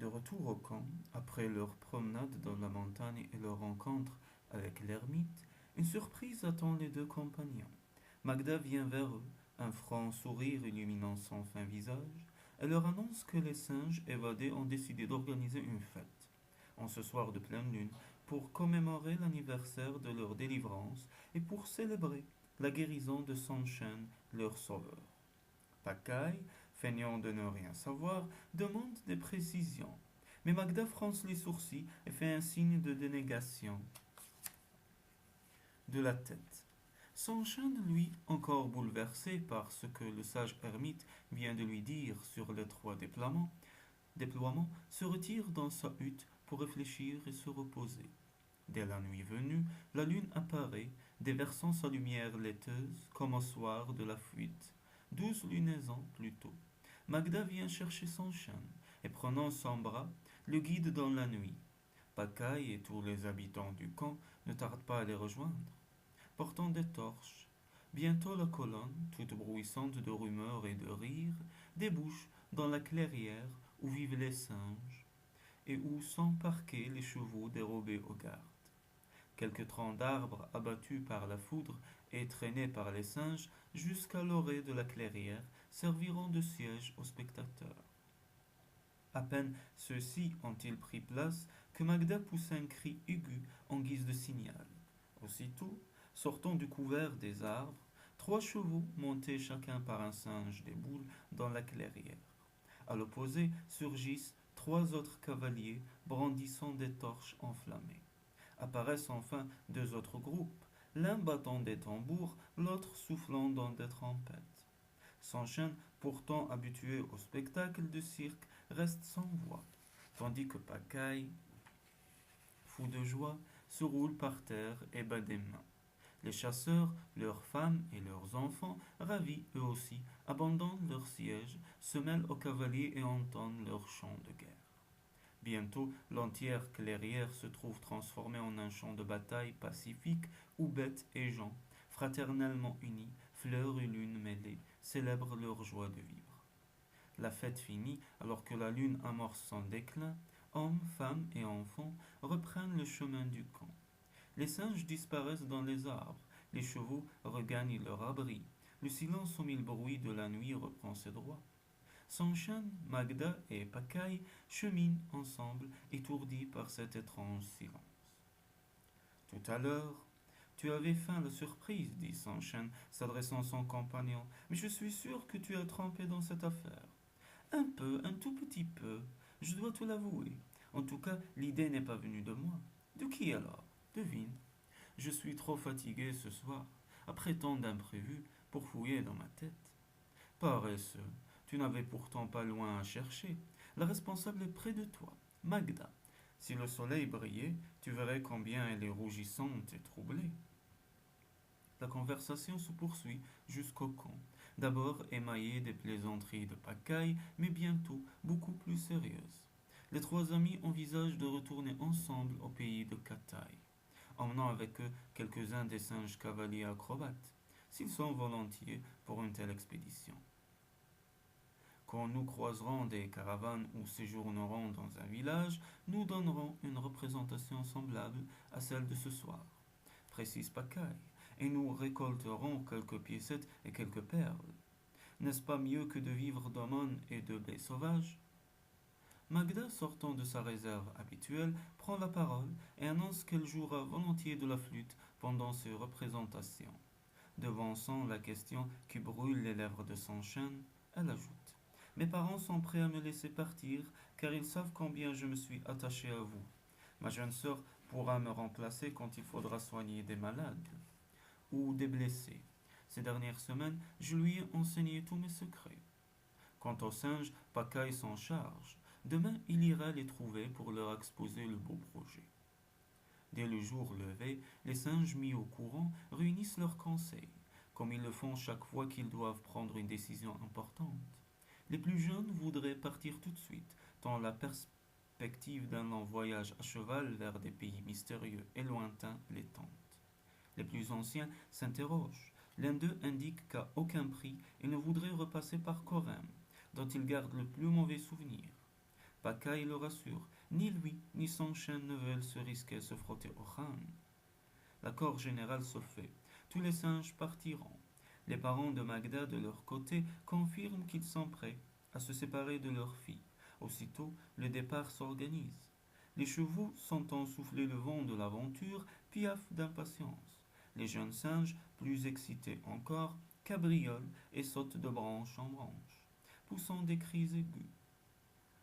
De retour au camp, après leur promenade dans la montagne et leur rencontre avec l'ermite, une surprise attend les deux compagnons. Magda vient vers eux, un franc sourire illuminant son fin visage. Elle leur annonce que les singes évadés ont décidé d'organiser une fête, en ce soir de pleine lune, pour commémorer l'anniversaire de leur délivrance et pour célébrer la guérison de Sunshine, leur sauveur. Pacaille, feignant de ne rien savoir, demande des précisions. Mais Magda fronce les sourcils et fait un signe de dénégation de la tête. Sunshine, lui, encore bouleversé par ce que le sage ermite vient de lui dire sur l'étroit déploiement, se retire dans sa hutte pour réfléchir et se reposer. Dès la nuit venue, la lune apparaît, déversant sa lumière laiteuse comme au soir de la fuite. 12 lunaisons plus tôt. Magda vient chercher son chien et prenant son bras, le guide dans la nuit. Pacaille et tous les habitants du camp ne tardent pas à les rejoindre, portant des torches. Bientôt la colonne, toute bruissante de rumeurs et de rires, débouche dans la clairière où vivent les singes et où sont parqués les chevaux dérobés aux gardes. Quelques troncs d'arbres abattus par la foudre et traînés par les singes jusqu'à l'orée de la clairière serviront de siège aux spectateurs. À peine ceux-ci ont-ils pris place que Magda pousse un cri aigu en guise de signal. Aussitôt, sortant du couvert des arbres, 3 chevaux, montés chacun par un singe déboulent dans la clairière. À l'opposé surgissent 3 autres cavaliers brandissant des torches enflammées. Apparaissent enfin 2 autres groupes, l'un battant des tambours, l'autre soufflant dans des trompettes. Sunshine, pourtant habitué au spectacle de cirque, reste sans voix, tandis que Pacaille, fou de joie, se roule par terre et bat des mains. Les chasseurs, leurs femmes et leurs enfants, ravis eux aussi, abandonnent leurs sièges, se mêlent aux cavaliers et entonnent leurs chants de guerre. Bientôt, l'entière clairière se trouve transformée en un champ de bataille pacifique où bêtes et gens, fraternellement unis, fleurs et lune mêlées, célèbrent leur joie de vivre. La fête finie, alors que la lune amorce son déclin, hommes, femmes et enfants reprennent le chemin du camp. Les singes disparaissent dans les arbres, les chevaux regagnent leur abri, le silence au mille bruits de la nuit reprend ses droits. Sunshine, Magda et Pacaille cheminent ensemble, étourdis par cet étrange silence. Tout à l'heure, tu avais faim de surprise, dit Sunshine, s'adressant à son compagnon, mais je suis sûr que tu as trempé dans cette affaire. Un peu, un tout petit peu, je dois te l'avouer. En tout cas, l'idée n'est pas venue de moi. De qui alors? Devine. Je suis trop fatigué ce soir, après tant d'imprévus, pour fouiller dans ma tête. Paresseux, tu n'avais pourtant pas loin à chercher. La responsable est près de toi, Magda. Si le soleil brillait, tu verrais combien elle est rougissante et troublée. La conversation se poursuit jusqu'au camp, d'abord émaillée des plaisanteries de Pacaille, mais bientôt beaucoup plus sérieuse. Les 3 amis envisagent de retourner ensemble au pays de Kataï, emmenant avec eux quelques-uns des singes cavaliers acrobates, s'ils sont volontiers pour une telle expédition. Quand nous croiserons des caravanes ou séjournerons dans un village, nous donnerons une représentation semblable à celle de ce soir, précise Pacaille, et nous récolterons quelques piécettes et quelques perles. N'est-ce pas mieux que de vivre d'aumônes et de blé sauvage? Magda, sortant de sa réserve habituelle, prend la parole et annonce qu'elle jouera volontiers de la flûte pendant ces représentations. Devançant la question qui brûle les lèvres de son chien, elle ajoute: Mes parents sont prêts à me laisser partir, car ils savent combien je me suis attachée à vous. Ma jeune sœur pourra me remplacer quand il faudra soigner des malades ou des blessés. Ces dernières semaines, je lui ai enseigné tous mes secrets. Quant aux singes, Pacaille s'en charge. Demain, il ira les trouver pour leur exposer le beau projet. Dès le jour levé, les singes mis au courant réunissent leurs conseils, comme ils le font chaque fois qu'ils doivent prendre une décision importante. Les plus jeunes voudraient partir tout de suite, tant la perspective d'un long voyage à cheval vers des pays mystérieux et lointains les tente. Les plus anciens s'interrogent. L'un d'eux indique qu'à aucun prix il ne voudrait repasser par Corem, dont il garde le plus mauvais souvenir. Pacaille le rassure, ni lui ni son chien ne veulent se risquer à se frotter au khan. L'accord général se fait. Tous les singes partiront. Les parents de Magda, de leur côté, confirment qu'ils sont prêts à se séparer de leur fille. Aussitôt, le départ s'organise. Les chevaux, sentant souffler le vent de l'aventure, piaffent d'impatience. Les jeunes singes, plus excités encore, cabriolent et sautent de branche en branche, poussant des cris aigus.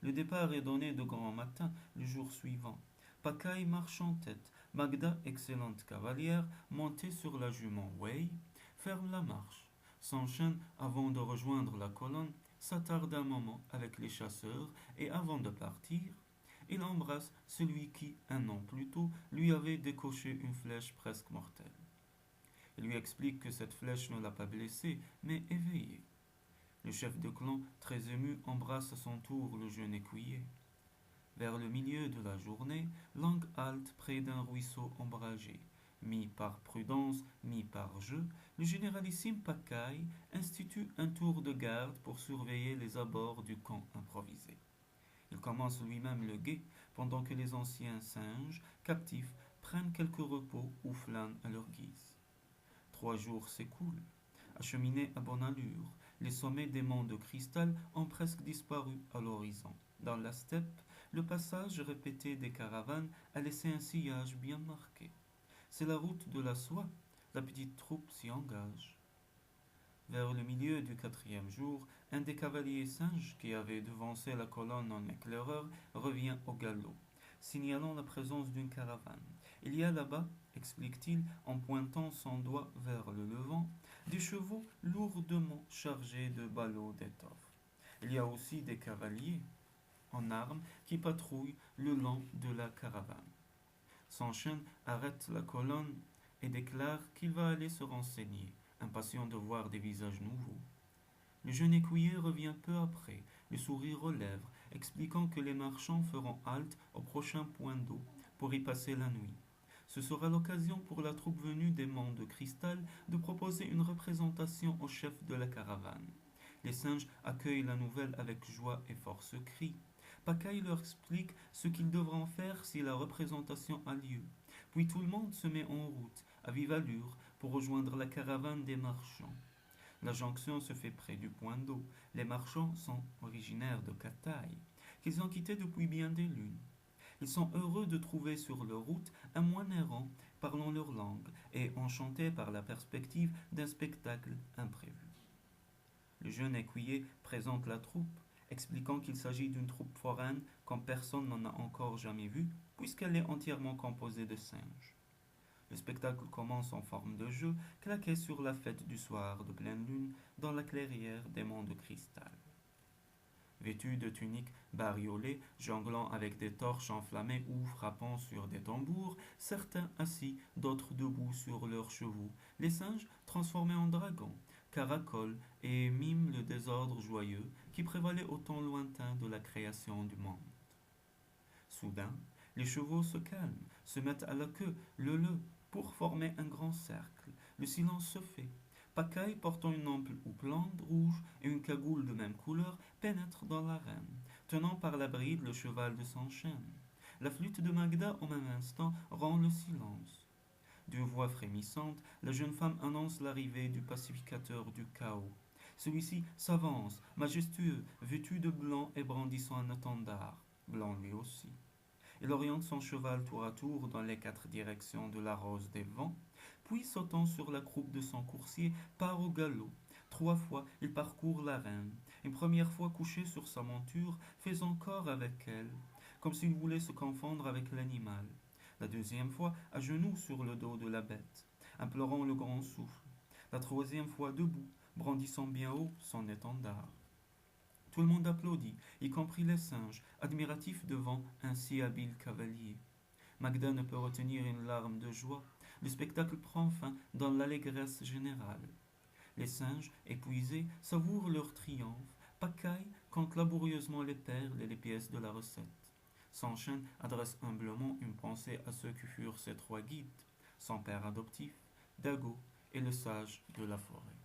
Le départ est donné de grand matin, le jour suivant. Pacaille marche en tête. Magda, excellente cavalière, montée sur la jument Wei, ferme la marche. S'enchaîne avant de rejoindre la colonne, s'attarde un moment avec les chasseurs et avant de partir, il embrasse celui qui, un an plus tôt, lui avait décoché une flèche presque mortelle. Il lui explique que cette flèche ne l'a pas blessé, mais éveillé. Le chef de clan, très ému, embrasse à son tour le jeune écuyer. Vers le milieu de la journée, longue halte près d'un ruisseau ombragé. Mi par prudence, mi par jeu, le généralissime Pacaille institue un tour de garde pour surveiller les abords du camp improvisé. Il commence lui-même le guet, pendant que les anciens singes, captifs, prennent quelques repos ou flânent à leur guise. 3 jours s'écoulent. Acheminés à bonne allure, les sommets des monts de cristal ont presque disparu à l'horizon. Dans la steppe, le passage répété des caravanes a laissé un sillage bien marqué. C'est la route de la soie. La petite troupe s'y engage. Vers le milieu du 4e jour, un des cavaliers singes qui avait devancé la colonne en éclaireur revient au galop, signalant la présence d'une caravane. Il y a là-bas, explique-t-il en pointant son doigt vers le levant, des chevaux lourdement chargés de ballots d'étoffe. Il y a aussi des cavaliers en armes qui patrouillent le long de la caravane. S'enchaîne, arrête la colonne et déclare qu'il va aller se renseigner, impatient de voir des visages nouveaux. Le jeune écuyer revient peu après, le sourire aux lèvres, expliquant que les marchands feront halte au prochain point d'eau pour y passer la nuit. Ce sera l'occasion pour la troupe venue des monts de cristal de proposer une représentation au chef de la caravane. Les singes accueillent la nouvelle avec joie et force cris. Pacaille leur explique ce qu'ils devront faire si la représentation a lieu. Puis tout le monde se met en route, à vive allure, pour rejoindre la caravane des marchands. La jonction se fait près du point d'eau. Les marchands sont originaires de Cataille, qu'ils ont quitté depuis bien des lunes. Ils sont heureux de trouver sur leur route un moine errant parlant leur langue et enchantés par la perspective d'un spectacle imprévu. Le jeune écuyer présente la troupe, expliquant qu'il s'agit d'une troupe foraine comme personne n'en a encore jamais vue, puisqu'elle est entièrement composée de singes. Le spectacle commence en forme de jeu, claqué sur la fête du soir de pleine lune, dans la clairière des monts de cristal. Vêtus de tuniques bariolées, jonglant avec des torches enflammées ou frappant sur des tambours, certains assis, d'autres debout sur leurs chevaux, les singes transformés en dragons, caracolent et miment le désordre joyeux qui prévalait au temps lointain de la création du monde. Soudain, les chevaux se calment, se mettent à la queue, le pour former un grand cercle. Le silence se fait. Pacaille, portant une ample houppelande rouge et une cagoule de même couleur, pénètre dans l'arène, tenant par la bride le cheval de son chêne. La flûte de Magda, au même instant, rompt le silence. D'une voix frémissante, la jeune femme annonce l'arrivée du pacificateur du chaos. Celui-ci s'avance, majestueux, vêtu de blanc et brandissant un étendard, blanc lui aussi. Il oriente son cheval tour à tour dans les 4 directions de la rose des vents, puis sautant sur la croupe de son coursier, part au galop. 3 fois, il parcourt l'arène. Une première fois couché sur sa monture, faisant corps avec elle, comme s'il voulait se confondre avec l'animal. La deuxième fois, à genoux sur le dos de la bête, implorant le grand souffle. La troisième fois, debout, brandissant bien haut son étendard. Tout le monde applaudit, y compris les singes, admiratifs devant un si habile cavalier. Magda ne peut retenir une larme de joie. Le spectacle prend fin dans l'allégresse générale. Les singes, épuisés, savourent leur triomphe. Pacaille compte laborieusement les perles et les pièces de la recette. S'enchaîne adresse humblement une pensée à ceux qui furent ses 3 guides, son père adoptif, Dago et le sage de la forêt.